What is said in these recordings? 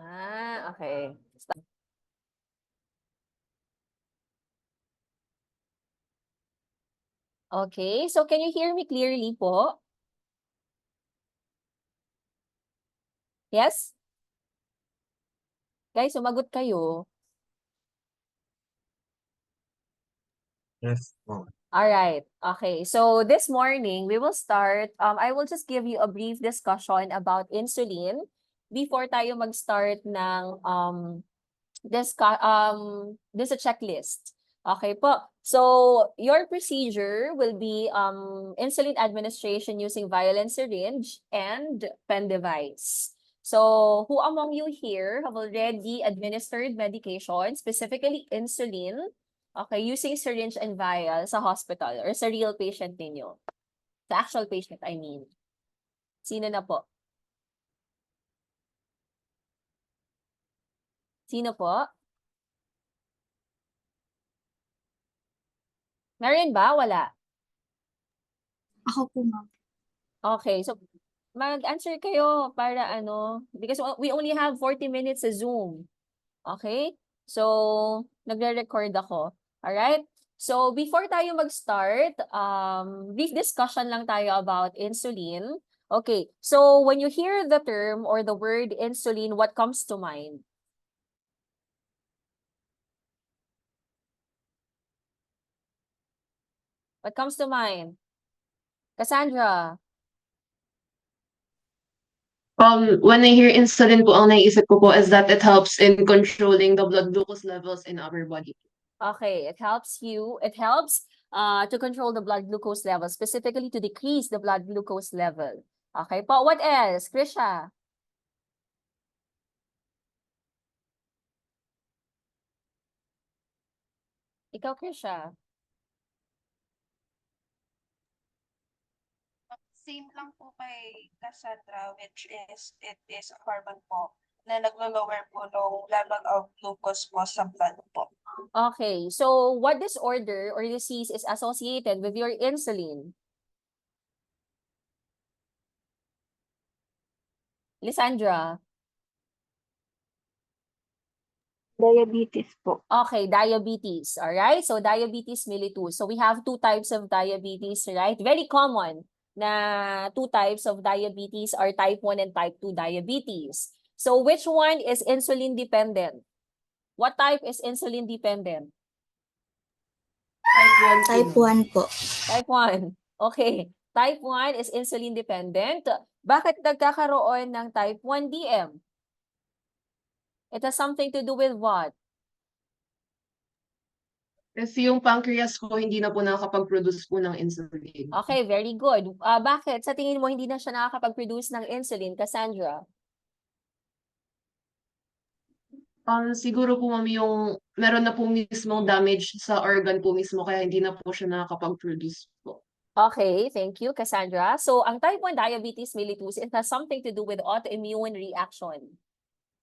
Okay. Okay, so can you hear me clearly po? Yes? Guys, sumagot kayo. Yes. All right. Okay. So this morning we will start. I will just give you a brief discussion about insulin before tayo mag-start ng this a checklist. Okay po. So your procedure will be insulin administration using vial and syringe and pen device. So who among you here have already administered medication, specifically insulin, okay, using syringe and vial sa hospital or sa real patient ninyo? Sa actual patient, I mean. Sino na po? Sino po? Meron ba? Wala. Ako po, ma'am. Okay, so mag-answer kayo para because we only have 40 minutes sa Zoom. Okay? So, nagre-record ako. Alright? So, before tayo mag-start, brief discussion lang tayo about insulin. Okay, so when you hear the term or the word insulin, what comes to mind? What comes to mind? Cassandra? When I hear insulin po, ang naiisip ko po is that it helps in controlling the blood glucose levels in our body. Okay, it helps to control the blood glucose level, specifically to decrease the blood glucose level. Okay po, what else? Krisha? Ikaw, Krisha? Same lang po kay Cassandra, which is, it is a hormone po na naglo-lower po ng level of glucose po sa blood po. Okay, so what disorder or disease is associated with your insulin? Lysandra? Diabetes po. Okay, diabetes. All right, so diabetes mellitus. So we have two types of diabetes, right? Very common na two types of diabetes are type 1 and type 2 diabetes. So which one is insulin dependent? What type is insulin dependent? Type 1. Type 1 po. Type 1. Okay. Type 1 is insulin dependent. Bakit nagkakaroon ng type 1 DM? It has something to do with what? Kasi yung pancreas ko hindi na po nakakapag-produce po ng insulin. Okay, very good. Bakit? Sa tingin mo hindi na siya nakakapag-produce ng insulin, Cassandra? Siguro po ma'am yung meron na po mismong damage sa organ po mismo kaya hindi na po siya nakakapag-produce po. Okay, thank you, Cassandra. So, ang type 1 diabetes mellitus, it has something to do with autoimmune reaction.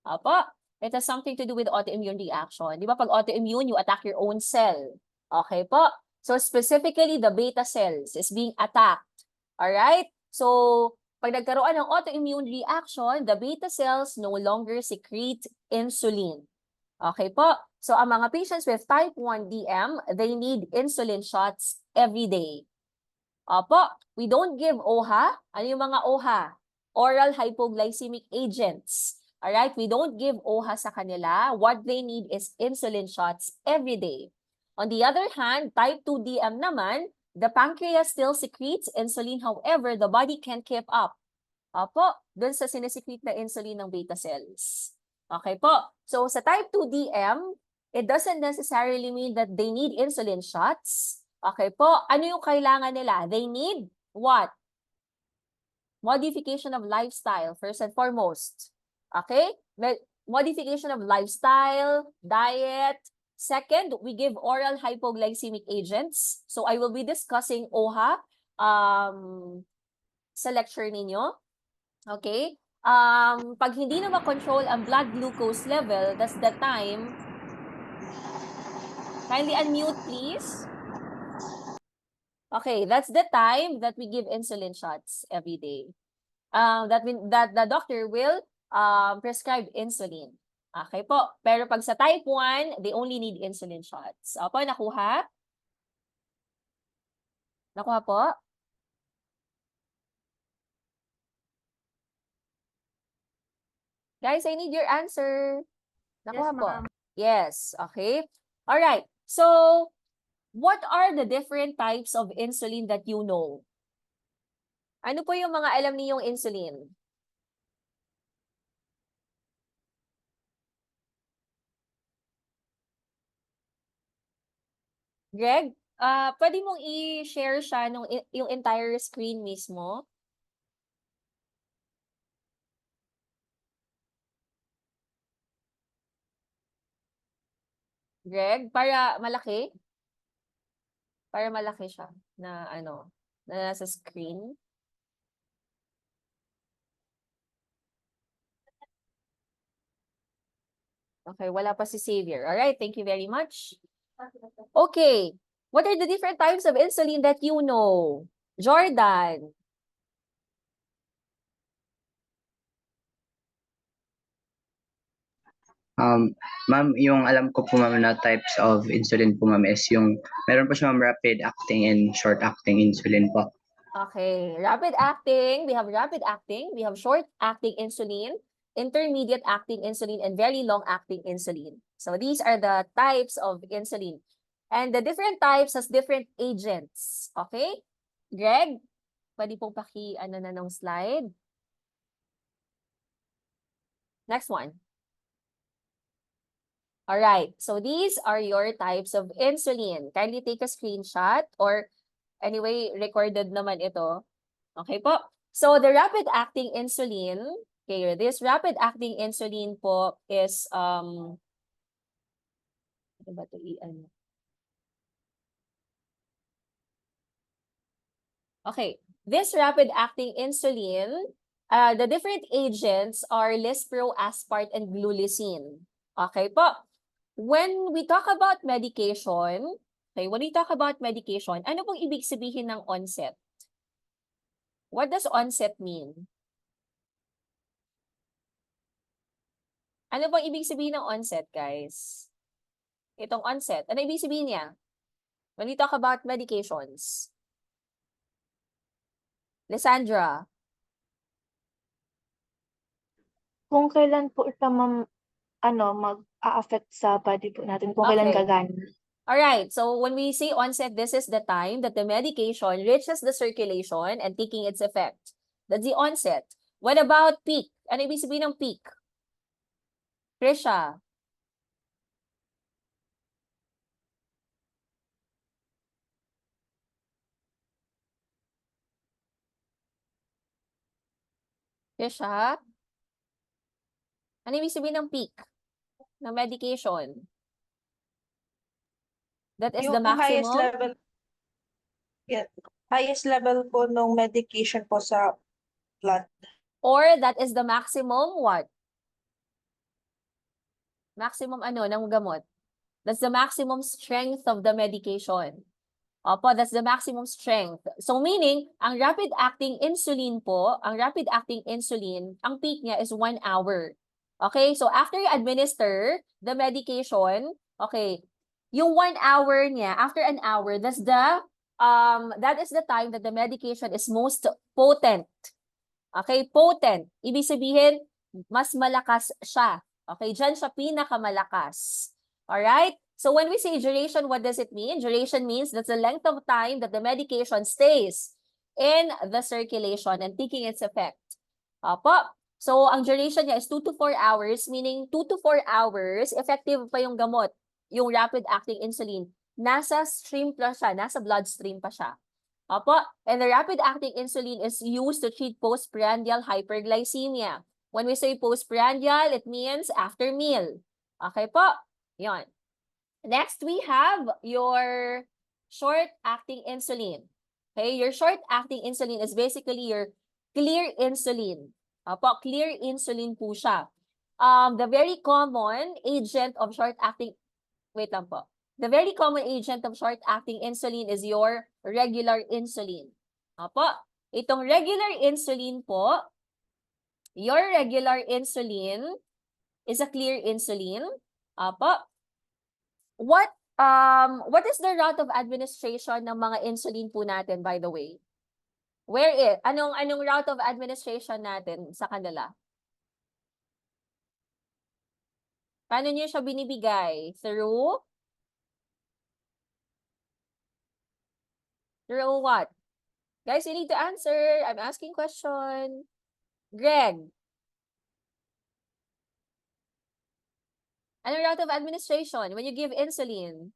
Apo, it has something to do with autoimmune reaction. Di ba pag autoimmune, you attack your own cell. Okay po? So, specifically, the beta cells is being attacked. Alright? So, pag nagkaroon ng autoimmune reaction, the beta cells no longer secrete insulin. Okay po? So, ang mga patients with type 1 DM, they need insulin shots every day. Opo, we don't give OHA. Ano yung mga OHA? Oral hypoglycemic agents. Alright, we don't give OHA sa kanila. What they need is insulin shots every day. On the other hand, type 2 DM naman, the pancreas still secretes insulin. However, the body can't keep up. Opo, dun sa sinesecrete na insulin ng beta cells. Okay po. So, sa type 2 DM, it doesn't necessarily mean that they need insulin shots. Okay po. Ano yung kailangan nila? They need what? Modification of lifestyle, first and foremost. Okay? Modification of lifestyle, diet. Second, we give oral hypoglycemic agents. So, I will be discussing OHA sa lecture ninyo. Okay? Pag hindi na ma-control ang blood glucose level, that's the time. Kindly unmute, please. Okay, that's the time that we give insulin shots every day. That the doctor will prescribed insulin. Okay po. Pero pag sa type 1, they only need insulin shots. Opo, nakuha? Nakuha po? Guys, I need your answer. Nakuha po? Yes. Okay. All right. So, what are the different types of insulin that you know? Ano po yung mga alam niyong insulin? Greg, pwede mong i-share siya yung entire screen mismo? Greg, para malaki? Para malaki siya na ano, na nasa screen. Okay, wala pa si Xavier. All right, thank you very much. Okay, what are the different types of insulin that you know? Jordan. Ma'am, yung alam ko po ma'am na types of insulin po ma'am is yung meron po siya ma'am rapid acting and short acting insulin po. Okay, rapid acting, we have rapid acting, we have short acting insulin, intermediate acting insulin, and very long acting insulin. So these are the types of insulin. And the different types has different agents. Okay? Greg, pwede pong ano na ng slide. Next one. All right, so these are your types of insulin. Kindly take a screenshot or anyway, recorded naman ito. Okay po. So the rapid acting insulin, okay, this rapid acting insulin po is ano ba ito i-ano? Okay, this rapid acting insulin, the different agents are lispro, aspart, and glulicin. Okay po. When we talk about medication, okay, when we talk about medication, ano pong ibig sabihin ng onset? What does onset mean? Ano pong ibig sabihin ng onset, guys? Itong onset, ano ibig sabihin niya? When we talk about medications. Lysandra. Kung kailan po siya mag-a-affect sa body po natin, kung kailan Okay. gagana. Alright, so when we say onset, this is the time that the medication reaches the circulation and taking its effect. That's the onset. What about peak? Ano ibig sabihin ng peak? Krisha. Krisha? Ano ibig sabihin ng peak ng medication? That is the Yung highest maximum? level, yeah, highest level po ng medication po sa blood. Or that is the maximum what? Maximum ano ng gamot? That's the maximum strength of the medication. Opo, that's the maximum strength. So meaning, ang rapid-acting insulin po, ang rapid-acting insulin, ang peak niya is 1 hour. Okay, so after you administer the medication, okay, yung 1 hour niya, after an hour, that is the time that the medication is most potent. Okay, potent. Ibig sabihin, mas malakas siya. Okay, dyan siya pinakamalakas. Alright? So when we say duration, what does it mean? Duration means that's the length of time that the medication stays in the circulation and taking its effect. Opo. So ang duration niya is 2 to 4 hours, meaning 2 to 4 hours, effective pa yung gamot, yung rapid-acting insulin. Nasa stream pa siya, nasa bloodstream pa siya. Opo. And the rapid-acting insulin is used to treat postprandial hyperglycemia. When we say postprandial, it means after meal. Okay po? Yon. Next, we have your short-acting insulin. Okay, your short-acting insulin is basically your clear insulin. Opo, clear insulin po siya. The very common agent of short-acting, wait lang po. The very common agent of short-acting insulin is your regular insulin. Opo, itong regular insulin po, your regular insulin is a clear insulin. Apo. What is the route of administration ng mga insulin po natin, by the way? Where it? Anong route of administration natin sa kanila? Paano niyo siya binibigay? Through what? Guys, you need to answer. I'm asking question. Greg. Anong route of administration when you give insulin?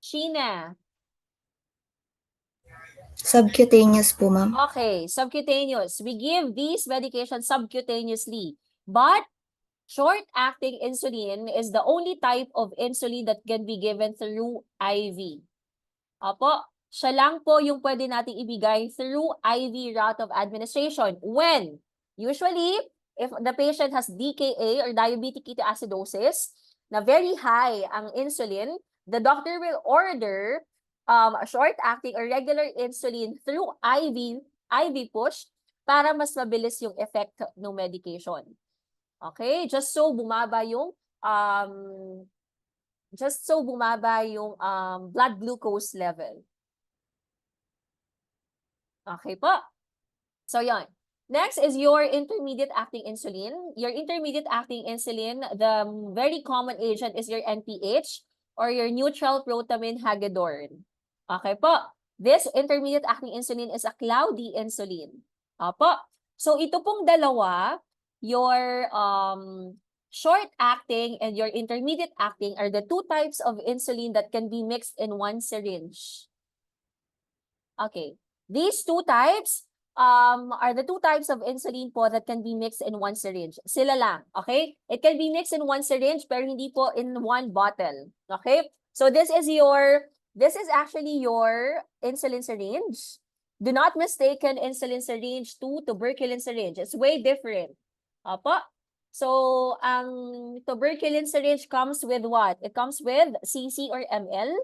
Sheena. Subcutaneous po, ma'am. Okay, subcutaneous. We give these medications subcutaneously. But short-acting insulin is the only type of insulin that can be given through IV. Opo, siya lang po yung pwede nating ibigay through IV route of administration. When? Usually, if the patient has DKA or diabetic ketoacidosis, na very high ang insulin, the doctor will order a short-acting or regular insulin through IV push para mas mabilis yung effect ng medication. Okay? Just so bumaba yung blood glucose level. Okay po. So yon. Next is your intermediate acting insulin. Your intermediate acting insulin, the very common agent is your NPH or your neutral protamine hagedorn. Okay po. This intermediate acting insulin is a cloudy insulin. Opo. So ito pong dalawa, your short acting and your intermediate acting are the two types of insulin that can be mixed in one syringe. Okay. These two types are the two types of insulin po that can be mixed in one syringe. Sila lang, okay? It can be mixed in one syringe pero hindi po in one bottle. Okay? So this is actually your insulin syringe. Do not mistake an insulin syringe to tuberculin syringe. It's way different. Opo. So, ang tuberculin syringe comes with what? It comes with cc or ml,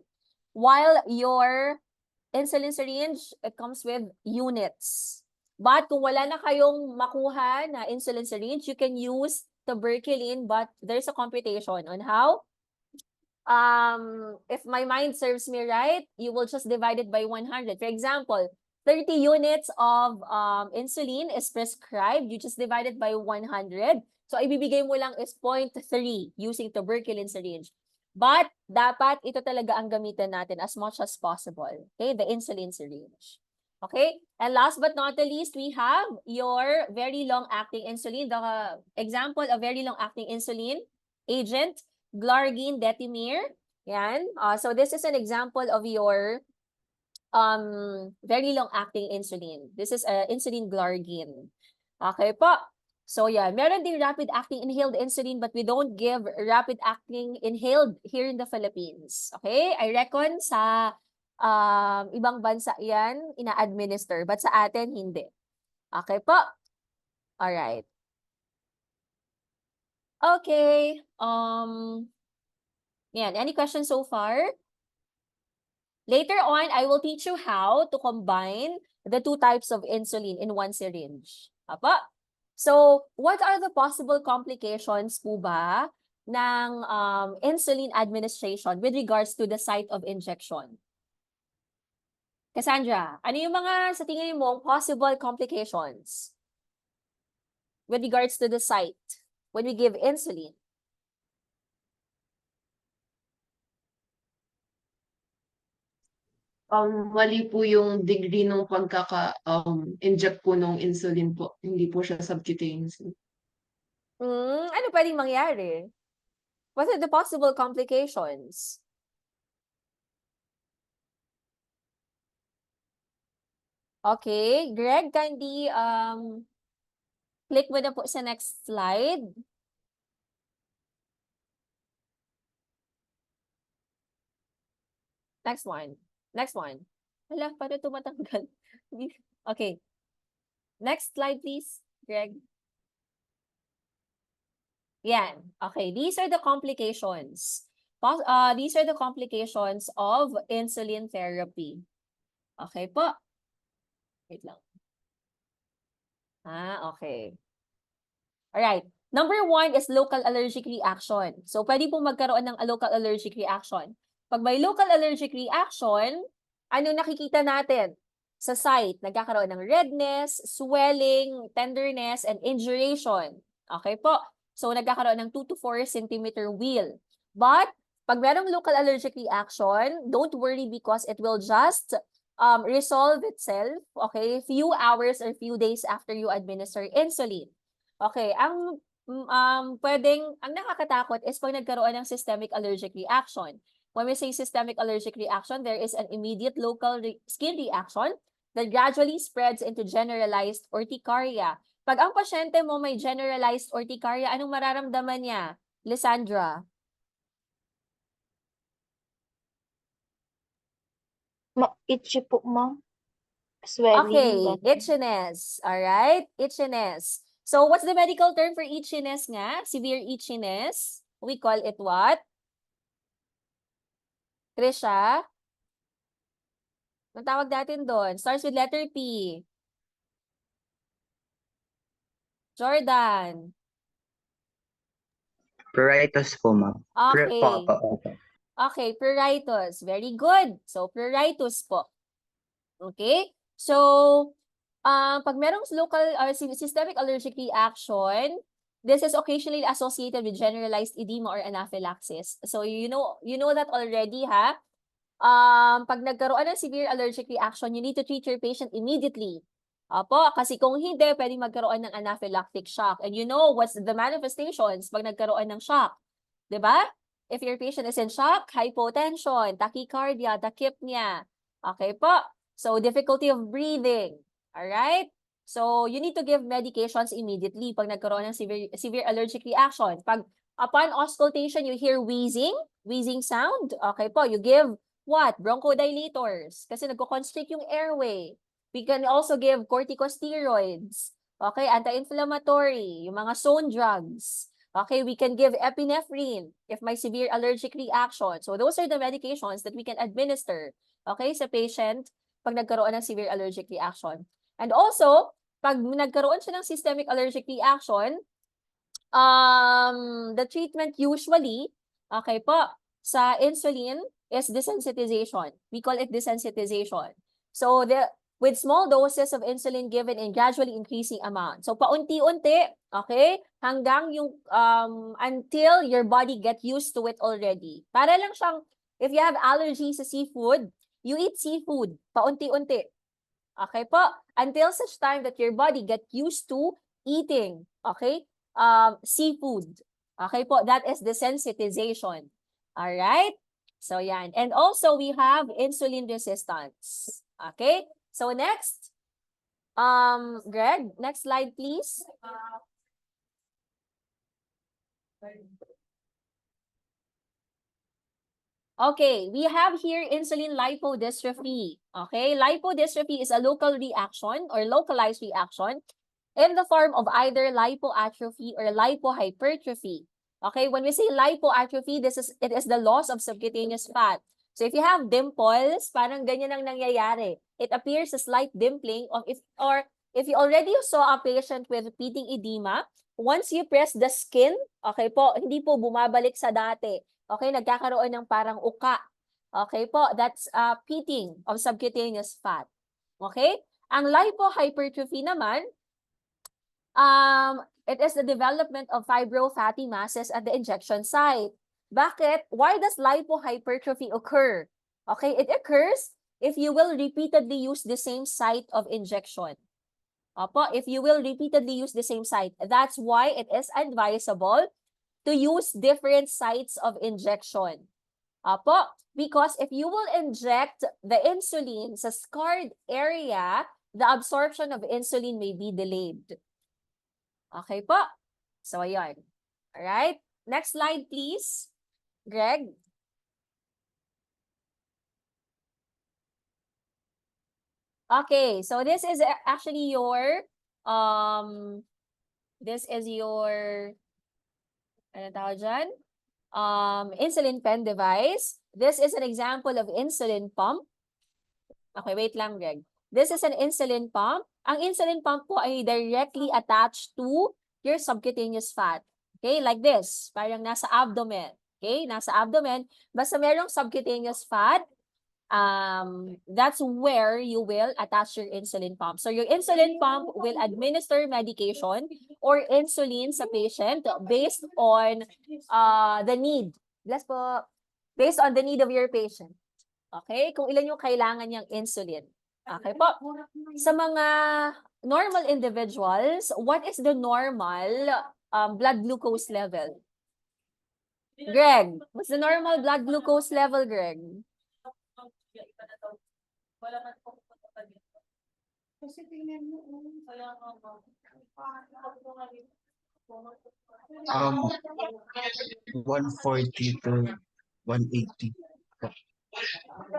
while your insulin syringe, it comes with units. But kung wala na kayong makuha na insulin syringe, you can use tuberculin, but there's a computation on how. If my mind serves me right, you will just divide it by 100. For example, 30 units of insulin is prescribed. You just divide it by 100. So, ibibigay mo lang is 0.3 using tuberculin syringe. But, dapat ito talaga ang gamitin natin as much as possible. Okay? The insulin syringe. Okay? And last but not the least, we have your very long-acting insulin. The example of very long-acting insulin agent, Glargine, Detimir. Yan. So, this is an example of your very long-acting insulin. This is insulin Glargine. Okay po. So yeah, meron din rapid-acting inhaled insulin but we don't give rapid-acting inhaled here in the Philippines. Okay? I reckon sa ibang bansa yan ina-administer but sa atin hindi. Okay po? Alright. Okay. Yan. Any questions so far? Later on, I will teach you how to combine the two types of insulin in one syringe. Apa? So, what are the possible complications po ba ng insulin administration with regards to the site of injection? Cassandra, ano yung mga sa tingin mo possible complications with regards to the site when we give insulin? Mali po yung degree ng inject po ng insulin po. Hindi po siya subcutaneous. Ano pwedeng mangyari? What are the possible complications? Okay, Greg, kindly click mo na po sa next slide. Next one. Next one. Hala, paano tumatanggal? Okay. Next slide, please, Greg. Yan. Okay, these are the complications These are the complications of insulin therapy. Okay po. Wait lang. Okay. Alright. Number 1 is local allergic reaction. So, pwede po magkaroon ng local allergic reaction. Pag may local allergic reaction, ano nakikita natin? Sa site, nagkakaroon ng redness, swelling, tenderness, and induration. Okay po? So, nagkakaroon ng 2 to 4 centimeter wheal. But, pag merong local allergic reaction, don't worry because it will just resolve itself, okay, few hours or few days after you administer insulin. Okay, ang nakakatakot is pag nagkaroon ng systemic allergic reaction. When we say systemic allergic reaction, there is an immediate local skin reaction that gradually spreads into generalized urticaria. Pag ang pasyente mo may generalized urticaria, anong mararamdaman niya? Lysandra? Itchy po, ma'am. Swelling. Okay, ganun. itchiness. Alright, itchiness. So, what's the medical term for itchiness nga? Severe itchiness. We call it what? Trisha? Ang tawag natin doon? Starts with letter P. Jordan. Pruritus po, ma'am. Okay. Opo. Okay, pruritus. Very good. So, pruritus po. Okay? So, pag merong local systemic allergic reaction, this is occasionally associated with generalized edema or anaphylaxis. So, you know that already, ha? Pag nagkaroon ng severe allergic reaction, you need to treat your patient immediately. Opo, kasi kung hindi, pwedeng magkaroon ng anaphylactic shock. And you know what's the manifestations pag nagkaroon ng shock? Diba? If your patient is in shock, hypotension, tachycardia, tachypnea. Okay po? So, difficulty of breathing. Alright? So, you need to give medications immediately pag nagkaroon ng severe allergic reaction. Pag upon auscultation, you hear wheezing sound. Okay po, you give what? Bronchodilators. Kasi nagko-constrict yung airway. We can also give corticosteroids. Okay, anti-inflammatory, yung mga zone drugs. Okay, we can give epinephrine if may severe allergic reaction. So those are the medications that we can administer, okay, sa patient pag nagkaroon ng severe allergic reaction. And also, pag nagkaroon siya ng systemic allergic reaction, the treatment usually, okay po, sa insulin is desensitization. We call it desensitization. So with small doses of insulin given in gradually increasing amount. So paunti-unti, okay, hanggang yung until your body get used to it already. Para lang siyang if you have allergies sa seafood, you eat seafood paunti-unti. Okay po? Until such time that your body get used to eating, okay? Seafood. Okay po? That is desensitization. All right? So yan. And also we have insulin resistance. Okay? So next, Greg, next slide, please. Okay, we have here insulin lipodystrophy. Okay, lipodystrophy is a local reaction or localized reaction in the form of either lipoatrophy or lipohypertrophy. Okay, when we say lipoatrophy, it is the loss of subcutaneous fat. So if you have dimples, parang ganyan ang nangyayari. It appears a slight dimpling if you already saw a patient with repeating edema, once you press the skin, okay po, hindi po bumabalik sa dati. Okay, nagkakaroon ng parang uka. Okay po, that's pitting of subcutaneous fat. Okay? Ang lipohypertrophy naman, it is the development of fibrofatty masses at the injection site. Bakit? Why does lipohypertrophy occur? Okay, it occurs if you will repeatedly use the same site of injection. Opo, if you will repeatedly use the same site. That's why it is advisable to use different sites of injection. Opo, because if you will inject the insulin sa scarred area, the absorption of insulin may be delayed. Okay po? So, ayan. Alright? Next slide, please. Greg? Okay, so this is actually your, ano tawag dyan? insulin pen device. This is an example of insulin pump. Okay, wait lang, Greg. This is an insulin pump. Ang insulin pump po ay directly attached to your subcutaneous fat. Okay, like this. Parang nasa abdomen. Okay, nasa abdomen. Basta merong subcutaneous fat, that's where you will attach your insulin pump. So your insulin pump will administer medication or insulin sa patient based on the need. Bless po. Based on the need of your patient. Okay? Kung ilan yung kailangan niyang insulin. Okay po. Sa mga normal individuals, what is the normal blood glucose level? Greg, what's the normal blood glucose level, Greg? Um, 140 to 180.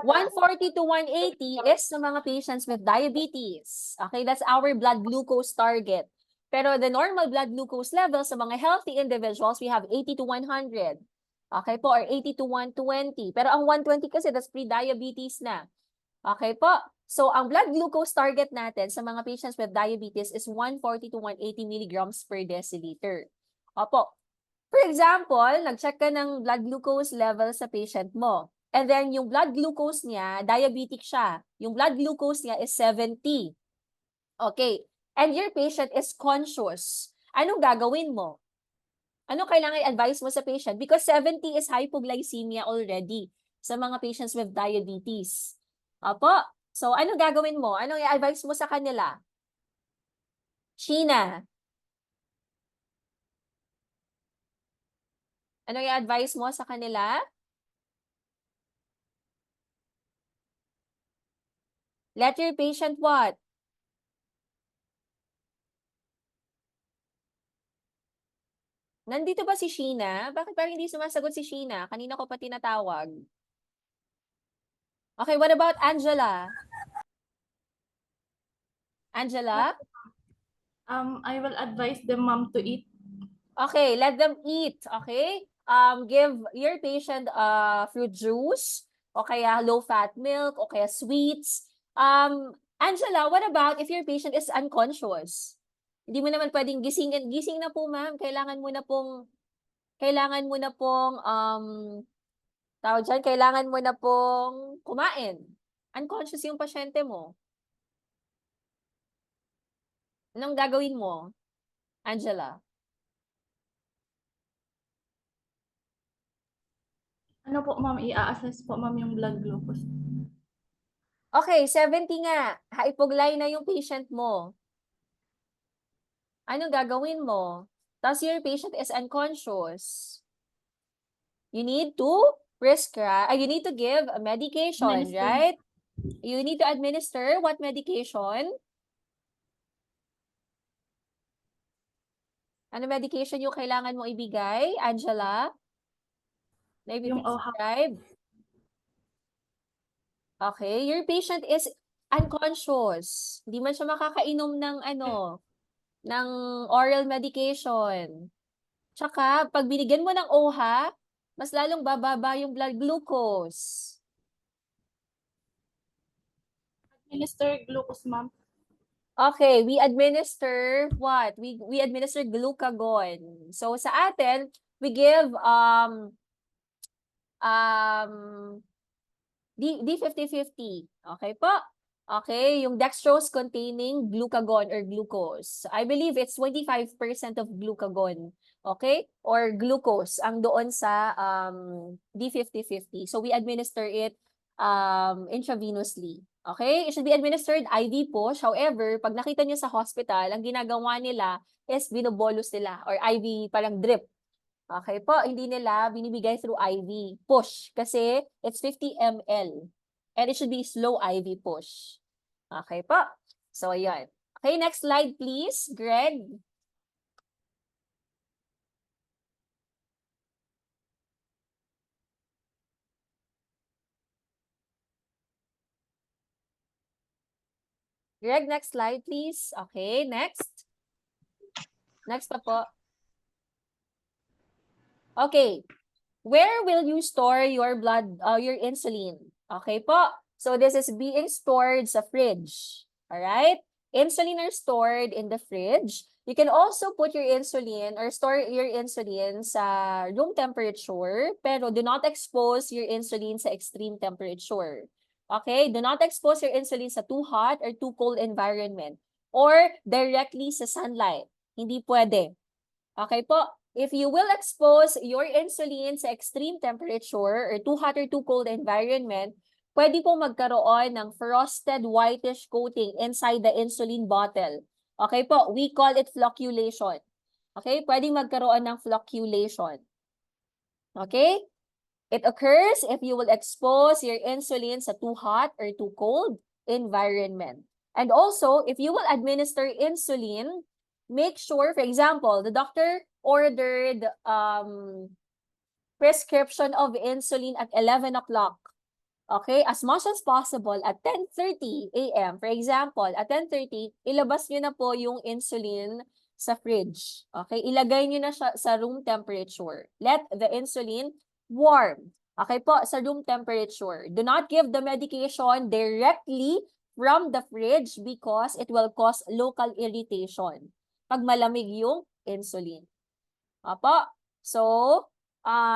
140 to 180 is sa mga patients with diabetes. Okay, that's our blood glucose target. Pero the normal blood glucose level sa mga healthy individuals, we have 80 to 100. Okay po, or 80 to 120. Pero ang 120 kasi, that's pre-diabetes na. Okay po. So, ang blood glucose target natin sa mga patients with diabetes is 140 to 180 milligrams per deciliter. Opo. For example, nag-check ka ng blood glucose level sa patient mo. And then, yung blood glucose niya, diabetic siya. Yung blood glucose niya is 70. Okay. And your patient is conscious. Anong gagawin mo? Ano kailangan i-advise mo sa patient? Because 70 is hypoglycemia already sa mga patients with diabetes. Opo. So, anong gagawin mo? Anong i-advise mo sa kanila? Sheena. Anong i-advise mo sa kanila? Let your patient what? Nandito ba si Sheena? Bakit parang hindi sumasagot si Sheena? Kanina ko pa tinatawag. Okay, what about Angela? Angela? I will advise the mom to eat. Okay, let them eat. Okay? Give your patient fruit juice, o kaya low-fat milk, o kaya sweets. Angela, what about if your patient is unconscious? Hindi mo naman pwedeng gisingin. Gising na po, ma'am. Kailangan mo na pong, tawag dyan, kailangan mo na pong kumain. Unconscious yung pasyente mo. Anong gagawin mo, Angela? Ano po, ma'am? I-assess po, ma'am, yung blood glucose. Okay, 70 nga. Hypogly na yung patient mo. Anong gagawin mo? Tapos your patient is unconscious. You need to prescribe, you need to give a medication, Administer. right? You need to administer what medication? Ano medication yung kailangan mo ibigay, Angela? Na Yung OHA. i-prescribe? Okay, your patient is unconscious. Hindi man siya makakainom ng ng oral medication. Tsaka, pag binigyan mo ng OHA, mas lalong bababa yung blood glucose. Administer glucose, ma'am. Okay, we administer what? We administer glucagon. So sa atin, we give D50-50. Okay po? Okay, yung dextrose containing glucagon or glucose. I believe it's 25% of glucagon. Okay? Or glucose ang doon sa D50-50. So we administer it intravenously. Okay? It should be administered IV push. However, pag nakita nyo sa hospital, ang ginagawa nila is binobolus nila or IV parang drip. Okay po, hindi nila binibigay through IV push kasi it's 50 ml. And it should be slow IV push. Okay po. So, ayan. Okay, next slide please, Greg. Greg, next slide please. Okay, next. Next pa po. Okay. Where will you store your your insulin? Okay po. So this is being stored sa fridge. Alright? Insulin are stored in the fridge. You can also put your insulin or store your insulin sa room temperature, pero do not expose your insulin sa extreme temperature. Okay? Do not expose your insulin sa too hot or too cold environment or directly sa sunlight. Hindi pwede. Okay po? If you will expose your insulin sa extreme temperature or too hot or too cold environment, pwede po magkaroon ng frosted whitish coating inside the insulin bottle. Okay po, we call it flocculation. Okay, pwede magkaroon ng flocculation. Okay? It occurs if you will expose your insulin sa too hot or too cold environment. And also, if you will administer insulin, make sure, for example, the doctor ordered prescription of insulin at 11 o'clock. Okay, as much as possible at 10:30 a.m. For example, at 10:30, ilabas nyo na po yung insulin sa fridge. Okay, ilagay nyo na siya sa room temperature. Let the insulin warm. Okay po, sa room temperature. Do not give the medication directly from the fridge because it will cause local irritation pag malamig yung insulin. Apo, so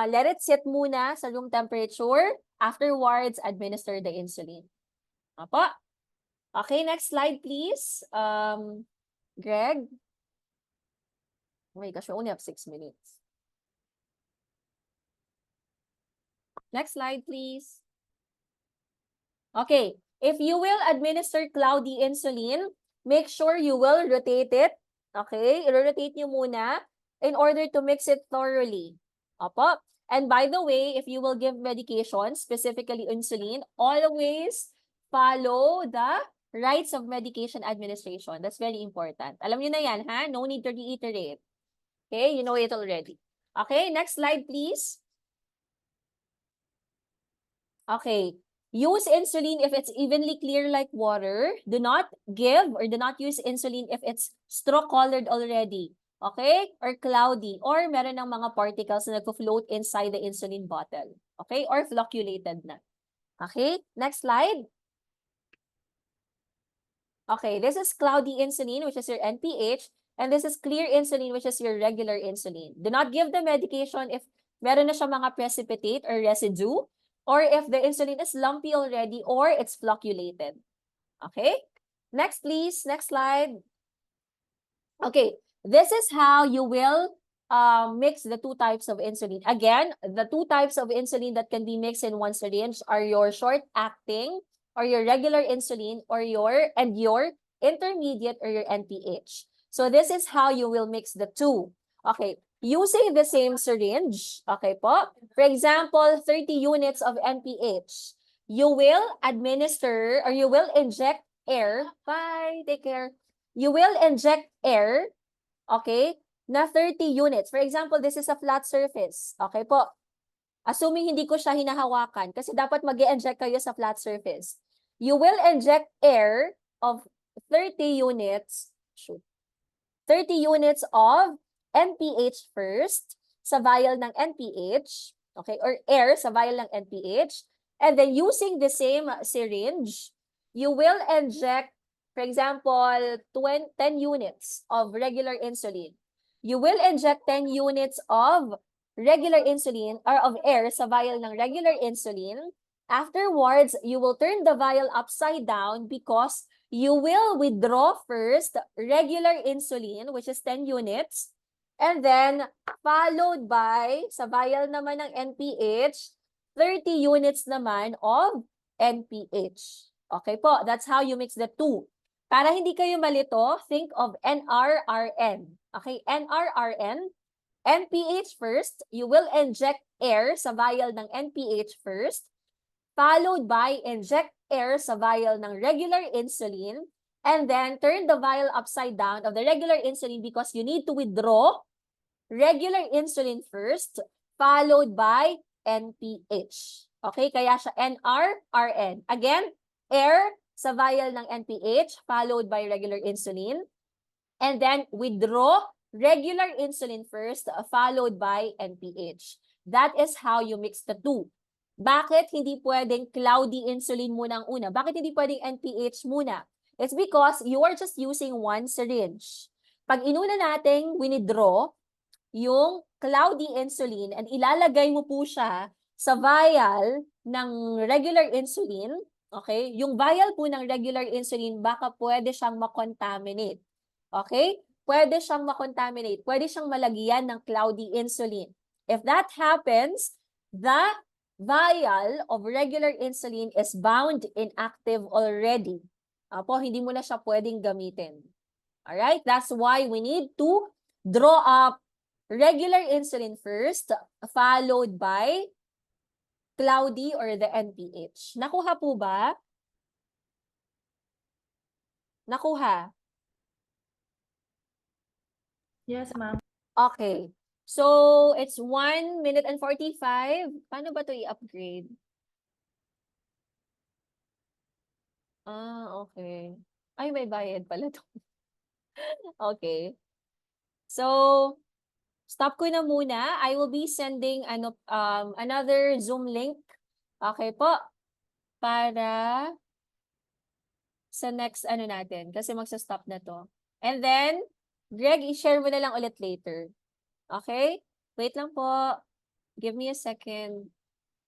let it sit muna sa room temperature. Afterwards, administer the insulin. Apo. Okay, next slide, please. Greg. Oh my gosh, we only have 6 minutes. Next slide, please. Okay, if you will administer cloudy insulin, make sure you will rotate it. Okay, i-rotate nyo muna in order to mix it thoroughly. Apo. And by the way, if you will give medication, specifically insulin, always follow the rights of medication administration. That's very important. Alam niyo na yan, ha? No need to reiterate. Okay, you know it already. Okay, next slide, please. Okay, use insulin if it's evenly clear like water. Do not give or do not use insulin if it's straw-colored already. Okay? Or cloudy. Or meron ng mga particles na nagpo-float inside the insulin bottle. Okay? Or flocculated na. Okay? Next slide. Okay, this is cloudy insulin, which is your NPH. And this is clear insulin, which is your regular insulin. Do not give the medication if meron na siya mga precipitate or residue. Or if the insulin is lumpy already or it's flocculated. Okay? Next, please. Next slide. Okay. This is how you will mix the two types of insulin. Again, the two types of insulin that can be mixed in one syringe are your short-acting or your regular insulin or your intermediate or your NPH. So this is how you will mix the two. Okay, using the same syringe, okay po? For example, 30 units of NPH. You will administer or you will inject air. Bye, take care. You will inject air. Okay, na 30 units. For example, this is a flat surface. Okay po. Assuming hindi ko siya hinahawakan kasi dapat mag-i-inject kayo sa flat surface. You will inject air of 30 units. 30 units of NPH first sa vial ng NPH. Okay, or air sa vial ng NPH. And then using the same syringe, you will inject, for example, 10 units of regular insulin. You will inject 10 units of regular insulin or of air sa vial ng regular insulin. Afterwards, you will turn the vial upside down because you will withdraw first regular insulin, which is 10 units, and then followed by, sa vial naman ng NPH, 30 units naman of NPH. Okay po, that's how you mix the two. Para hindi kayo malito, think of NRRN. Okay, NRRN, NPH first, you will inject air sa vial ng NPH first, followed by inject air sa vial ng regular insulin, and then turn the vial upside down of the regular insulin because you need to withdraw regular insulin first, followed by NPH. Okay, kaya siya NRRN. Again, air sa vial ng NPH, followed by regular insulin. And then, withdraw regular insulin first, followed by NPH. That is how you mix the two. Bakit hindi pwedeng cloudy insulin muna ang una? Bakit hindi pwedeng NPH muna? It's because you are just using one syringe. Pag inuna nating winidraw yung cloudy insulin and ilalagay mo po siya sa vial ng regular insulin, okay? Yung vial po ng regular insulin, baka pwede siyang makontaminate. Okay? Pwede siyang makontaminate. Pwede siyang malagyan ng cloudy insulin. If that happens, the vial of regular insulin is bound inactive already. Apo, hindi mo na siya pwedeng gamitin. Alright? That's why we need to draw up regular insulin first, followed by cloudy or the NPH. Nakuha po ba? Nakuha? Yes, ma'am. Okay. So, it's 1 minute and 45. Paano ba to i-upgrade? Okay. Ay, may bayad pala to. Okay. So, stop ko na muna. I will be sending another Zoom link. Okay po. Para sa next natin. Kasi magsa-stop na to. And then, Greg, i-share mo na lang ulit later. Okay? Wait lang po. Give me a second.